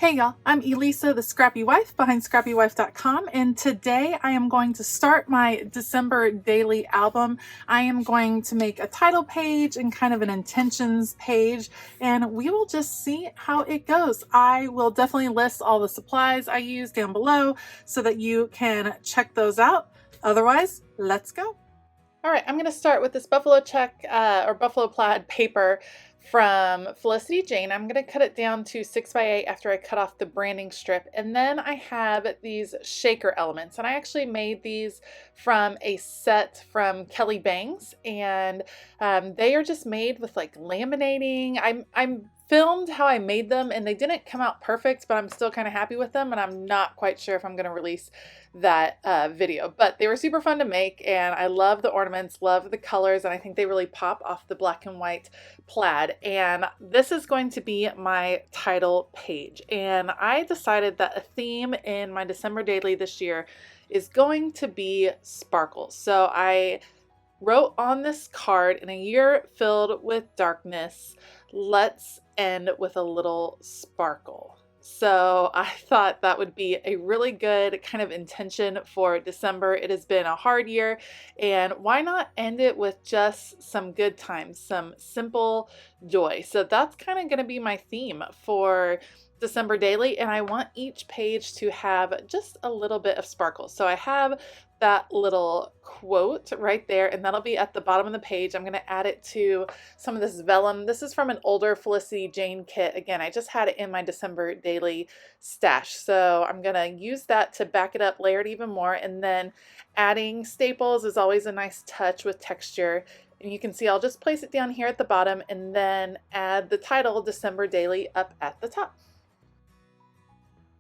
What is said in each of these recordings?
Hey y'all, I'm Elisa, the Scrappy Wife behind ScrappyWife.com, and today I am going to start my December daily album. I am going to make a title page and kind of an intentions page, and we will just see how it goes. I will definitely list all the supplies I use down below so that you can check those out. Otherwise, let's go. All right, I'm going to start with this buffalo check or buffalo plaid paper from Felicity Jane. I'm going to cut it down to 6x8 after I cut off the branding strip. And then I have these shaker elements, and I actually made these from a set from Kelly Bangs, and they are just made with like laminating. I'm filmed how I made them and they didn't come out perfect, but I'm still kind of happy with them, and I'm not quite sure if I'm going to release that video, but they were super fun to make, and I love the ornaments, love the colors, and I think they really pop off the black and white plaid. And this is going to be my title page, and I decided that a theme in my December daily this year is going to be sparkles. So I wrote on this card, in a year filled with darkness, let's end with a little sparkle. So I thought that would be a really good kind of intention for December. It has been a hard year, and why not end it with just some good times, some simple joy? So that's kind of going to be my theme for December daily, and I want each page to have just a little bit of sparkle. So I have that little quote right there, and that'll be at the bottom of the page. I'm going to add it to some of this vellum. This is from an older Felicity Jane kit. Again, I just had it in my December daily stash, so I'm going to use that to back it up, layer it even more, and then adding staples is always a nice touch with texture. And you can see I'll just place it down here at the bottom and then add the title December daily up at the top.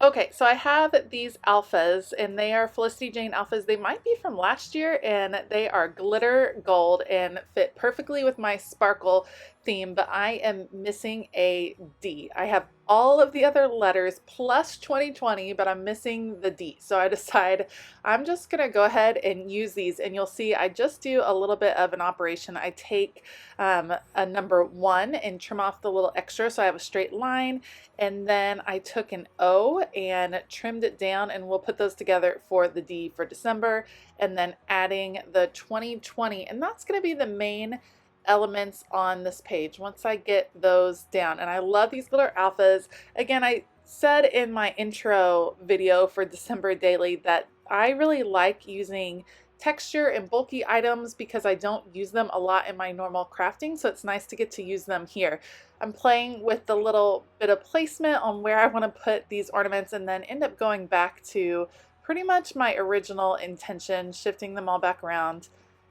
Okay, so I have these alphas, and they are Felicity Jane alphas. They might be from last year, and they are glitter gold and fit perfectly with my sparkle theme, but I am missing a D. I have all of the other letters plus 2020, but I'm missing the D. So I decide I'm just gonna go ahead and use these, and you'll see I just do a little bit of an operation. I take a number 1 and trim off the little extra so I have a straight line, and then I took an O and trimmed it down, and we'll put those together for the D for December, and then adding the 2020, and that's going to be the main elements on this page once I get those down. And I love these little alphas. Again, I said in my intro video for December daily that I really like using texture and bulky items because I don't use them a lot in my normal crafting, so it's nice to get to use them here. I'm playing with the little bit of placement on where I want to put these ornaments, and then end up going back to pretty much my original intention, shifting them all back around,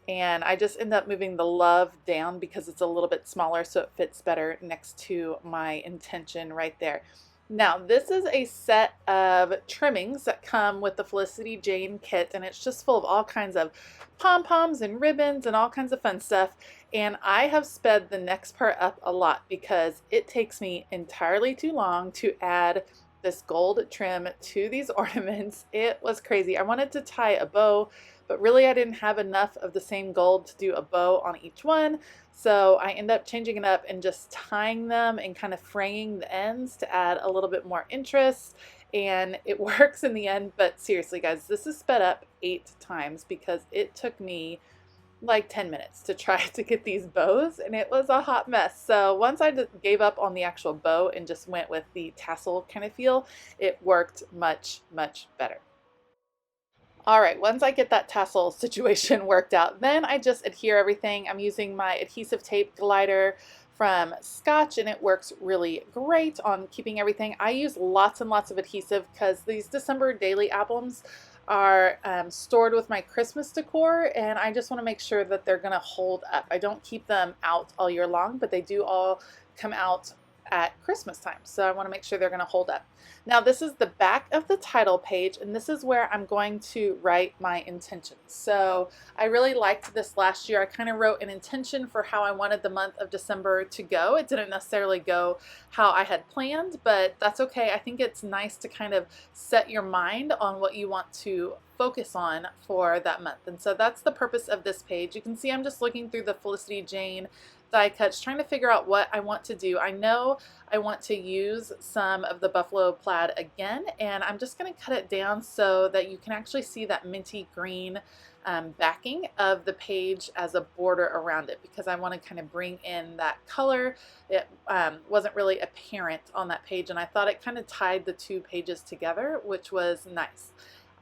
and I just end up moving the love down because it's a little bit smaller so it fits better next to my intention right there. Now, this is a set of trimmings that come with the Felicity Jane kit, and it's just full of all kinds of pom-poms and ribbons and all kinds of fun stuff. And I have sped the next part up a lot because it takes me entirely too long to add this gold trim to these ornaments. It was crazy. I wanted to tie a bow, but really I didn't have enough of the same gold to do a bow on each one. So I end up changing it up and just tying them and kind of fraying the ends to add a little bit more interest, and it works in the end. But seriously guys, this is sped up 8 times because it took me like 10 minutes to try to get these bows, and it was a hot mess. So once I gave up on the actual bow and just went with the tassel kind of feel, it worked much better. All right, once I get that tassel situation worked out, then I just adhere everything. I'm using my adhesive tape glider from Scotch, and it works really great on keeping everything. I use lots and lots of adhesive because these December daily albums are stored with my Christmas decor, and I just want to make sure that they're going to hold up. I don't keep them out all year long, but they do all come out at Christmas time, so I want to make sure they're going to hold up. Now this is the back of the title page, and this is where I'm going to write my intentions. So I really liked this last year. I kind of wrote an intention for how I wanted the month of December to go. It didn't necessarily go how I had planned, but that's okay. I think it's nice to kind of set your mind on what you want to focus on for that month. And so that's the purpose of this page. You can see I'm just looking through the Felicity Jane die cuts, trying to figure out what I want to do. I know I want to use some of the buffalo plaid again, and I'm just going to cut it down so that you can actually see that minty green backing of the page as a border around it, because I want to kind of bring in that color. It wasn't really apparent on that page, and I thought it kind of tied the two pages together, which was nice.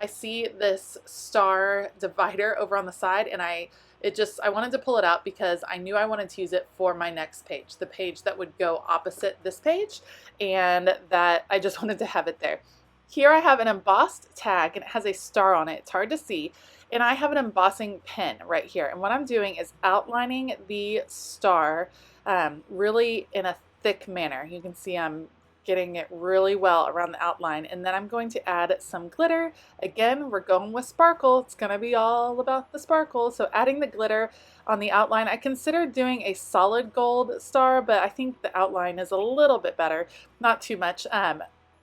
I see this star divider over on the side, and I wanted to pull it out because I knew I wanted to use it for my next page, the page that would go opposite this page, and that I just wanted to have it there. Here I have an embossed tag, and it has a star on it. It's hard to see. And I have an embossing pen right here. And what I'm doing is outlining the star really in a thick manner. You can see I'm getting it really well around the outline. And then I'm going to add some glitter. Again, we're going with sparkle. It's going to be all about the sparkle. So adding the glitter on the outline. I considered doing a solid gold star, but I think the outline is a little bit better. Not too much.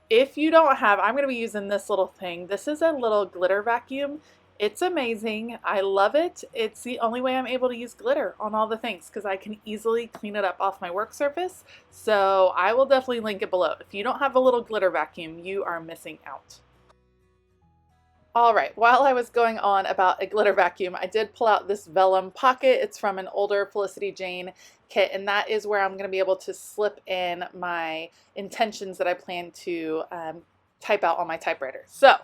If you don't have, I'm going to be using this little thing. This is a little glitter vacuum. It's amazing. I love it. It's the only way I'm able to use glitter on all the things, because I can easily clean it up off my work surface. So I will definitely link it below. If you don't have a little glitter vacuum, you are missing out. All right, while I was going on about a glitter vacuum, I did pull out this vellum pocket. It's from an older Felicity Jane kit, and that is where I'm going to be able to slip in my intentions that I plan to type out on my typewriter. So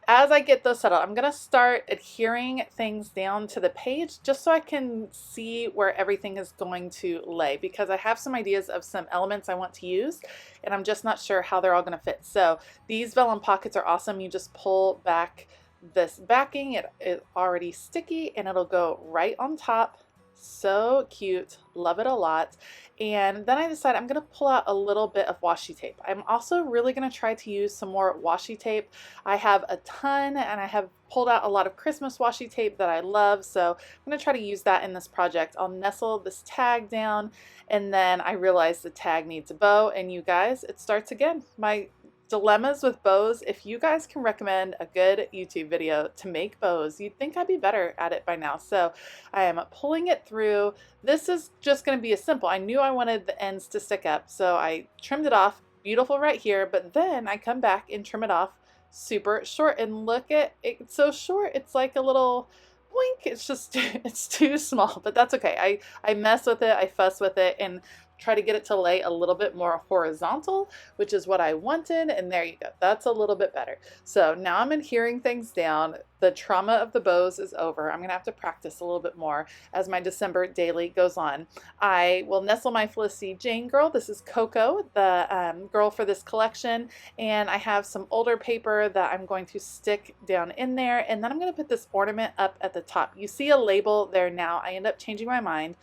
as I get those settled, I'm going to start adhering things down to the page just so I can see where everything is going to lay, because I have some ideas of some elements I want to use, and I'm just not sure how they're all going to fit. So these vellum pockets are awesome. You just pull back this backing, it is already sticky, and it'll go right on top. So cute, love it a lot. And then I decided I'm going to pull out a little bit of washi tape. I'm also really going to try to use some more washi tape. I have a ton, and I have pulled out a lot of Christmas washi tape that I love, so I'm going to try to use that in this project. I'll nestle this tag down, and then I realized the tag needs a bow, and you guys, it starts again. My dilemmas with bows. If you guys can recommend a good YouTube video to make bows, you'd think I'd be better at it by now. So I am pulling it through. This is just going to be a simple. I knew I wanted the ends to stick up, so I trimmed it off. Beautiful right here, but then I come back and trim it off super short, and look at it. It's so short. It's like a little boink. It's just, it's too small, but that's okay. I mess with it. I fuss with it, and try to get it to lay a little bit more horizontal, which is what I wanted, and there you go. That's a little bit better. So now I'm adhering things down. The trauma of the bows is over. I'm gonna have to practice a little bit more as my December daily goes on. I will nestle my Felicity Jane girl. This is Coco, the girl for this collection, and I have some older paper that I'm going to stick down in there, and then I'm gonna put this ornament up at the top. You see a label there now. I end up changing my mind.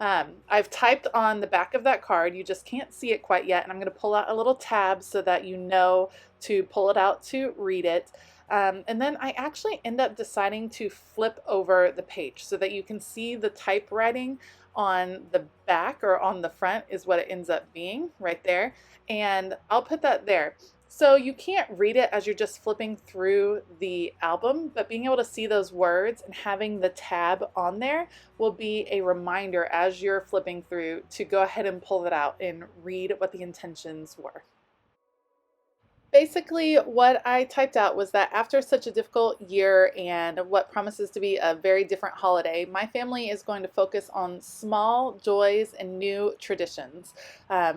I've typed on the back of that card. You just can't see it quite yet, and I'm going to pull out a little tab so that you know to pull it out to read it. And then I actually end up deciding to flip over the page so that you can see the typewriting on the back, or on the front is what it ends up being right there. And I'll put that there. So you can't read it as you're just flipping through the album, but being able to see those words and having the tab on there will be a reminder as you're flipping through to go ahead and pull it out and read what the intentions were. Basically, what I typed out was that after such a difficult year and what promises to be a very different holiday, my family is going to focus on small joys and new traditions.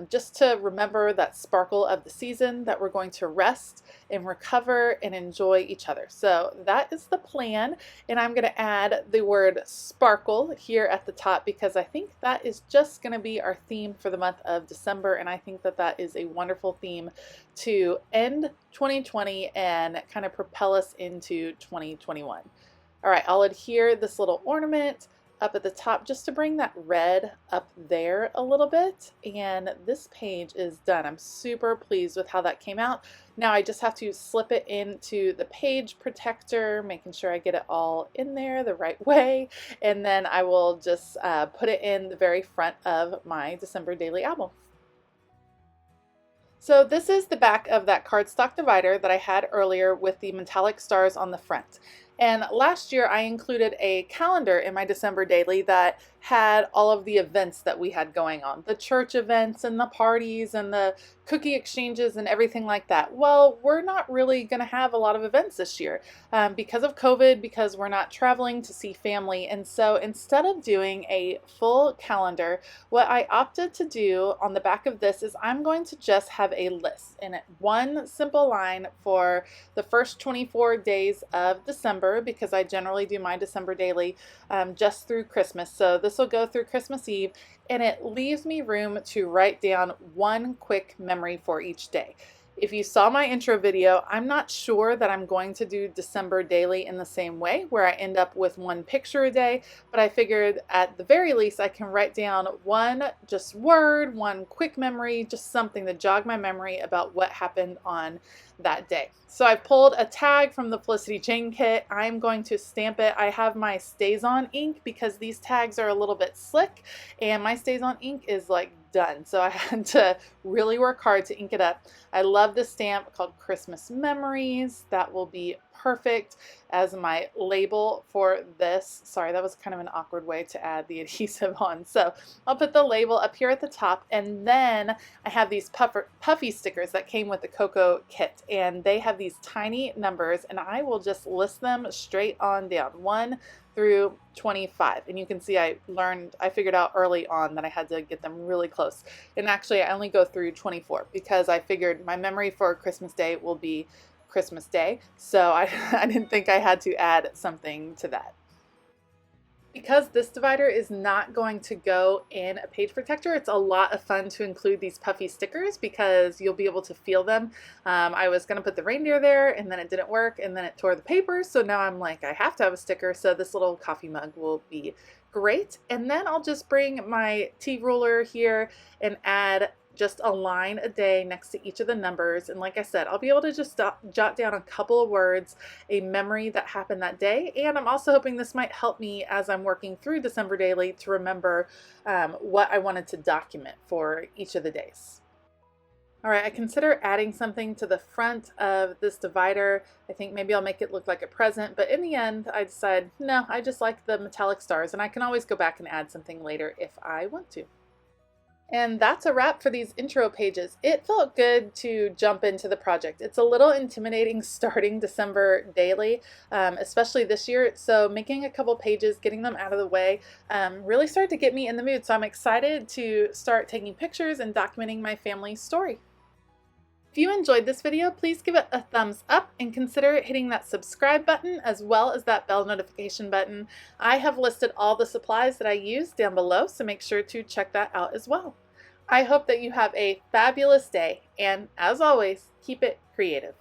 Just to remember that sparkle of the season, that we're going to rest and recover and enjoy each other. So that is the plan, and I'm going to add the word sparkle here at the top because I think that is just going to be our theme for the month of December, and I think that that is a wonderful theme to end 2020 and kind of propel us into 2021. All right, I'll adhere this little ornament up at the top just to bring that red up there a little bit, and this page is done. I'm super pleased with how that came out. Now I just have to slip it into the page protector, making sure I get it all in there the right way, and then I will just put it in the very front of my December daily album. So this is the back of that cardstock divider that I had earlier with the metallic stars on the front. And last year I included a calendar in my December daily that had all of the events that we had going on, the church events and the parties and the cookie exchanges and everything like that. Well, we're not really going to have a lot of events this year because of COVID, because we're not traveling to see family. And so instead of doing a full calendar, what I opted to do on the back of this is I'm going to just have a list in it, one simple line for the first 24 days of December, because I generally do my December daily just through Christmas. So this will go through Christmas Eve, and it leaves me room to write down one quick memory for each day. If you saw my intro video, I'm not sure that I'm going to do December daily in the same way, where I end up with one picture a day, but I figured at the very least I can write down one just word, one quick memory, just something to jog my memory about what happened on that day. So I pulled a tag from the Felicity Jane kit. I'm going to stamp it. I have my Stays On ink because these tags are a little bit slick, and my Stays On ink is like done. So I had to really work hard to ink it up. I love this stamp called Christmas Memories. That will be perfect as my label for this. Sorry, that was kind of an awkward way to add the adhesive on. So I'll put the label up here at the top, and then I have these puffy stickers that came with the Cocoa kit, and they have these tiny numbers, and I will just list them straight on down, 1 through 25. And you can see I figured out early on that I had to get them really close. And actually I only go through 24 because I figured my memory for Christmas Day will be Christmas Day. So I didn't think I had to add something to that. Because this divider is not going to go in a page protector, it's a lot of fun to include these puffy stickers because you'll be able to feel them. I was going to put the reindeer there, and then it didn't work, and then it tore the paper, so now I'm like, I have to have a sticker, so this little coffee mug will be great. And then I'll just bring my tea ruler here and add just a line a day next to each of the numbers. And like I said, I'll be able to just jot down a couple of words, a memory that happened that day. And I'm also hoping this might help me as I'm working through December daily to remember what I wanted to document for each of the days. All right, I consider adding something to the front of this divider. I think maybe I'll make it look like a present, but in the end, I decided, no, I just like the metallic stars, and I can always go back and add something later if I want to. And that's a wrap for these intro pages. It felt good to jump into the project. It's a little intimidating starting December daily, especially this year. So making a couple pages, getting them out of the way, really started to get me in the mood. So I'm excited to start taking pictures and documenting my family's story. If you enjoyed this video, please give it a thumbs up and consider hitting that subscribe button as well as that bell notification button. I have listed all the supplies that I use down below, so make sure to check that out as well. I hope that you have a fabulous day, and as always, keep it creative.